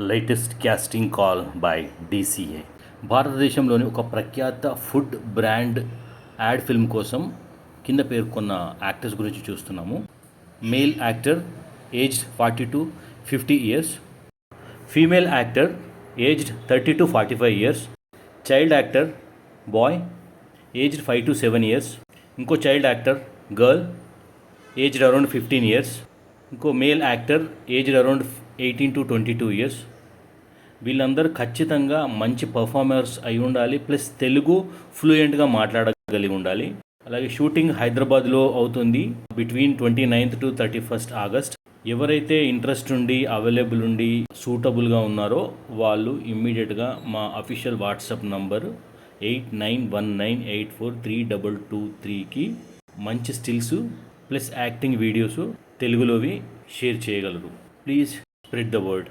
Latest casting call by DCA. భారతదేశంలోని ఒక ప్రఖ్యాత ఫుడ్ బ్రాండ్ యాడ్ ఫిల్మ్ కోసం కింద పేర్కొన్న యాక్టర్స్ గురించి చూస్తున్నాము. Male actor aged 40 to 50 years, female actor aged 30 to 45 years, child actor boy aged 5 to 7 years, ఇంకో child actor girl aged around 15 years, ఇంకో male actor aged around 18 to 22 years. వీళ్ళందరూ ఖచ్చితంగా మంచి పర్ఫార్మర్స్ అయి ఉండాలి, ప్లస్ తెలుగు ఫ్లూయెంట్గా మాట్లాడగలిగి ఉండాలి. అలాగే షూటింగ్ హైదరాబాద్లో అవుతుంది between 29th to 31st August. ఎవరైతే ఇంట్రెస్ట్ ఉండి అవైలబుల్ ఉండి సూటబుల్గా ఉన్నారో వాళ్ళు ఇమ్మీడియట్గా మా అఫీషియల్ వాట్సాప్ నంబర్ 8919843223కి మంచి స్టిల్స్ ప్లస్ యాక్టింగ్ వీడియోస్ తెలుగులోవి షేర్ చేయగలరు. Please spread the word.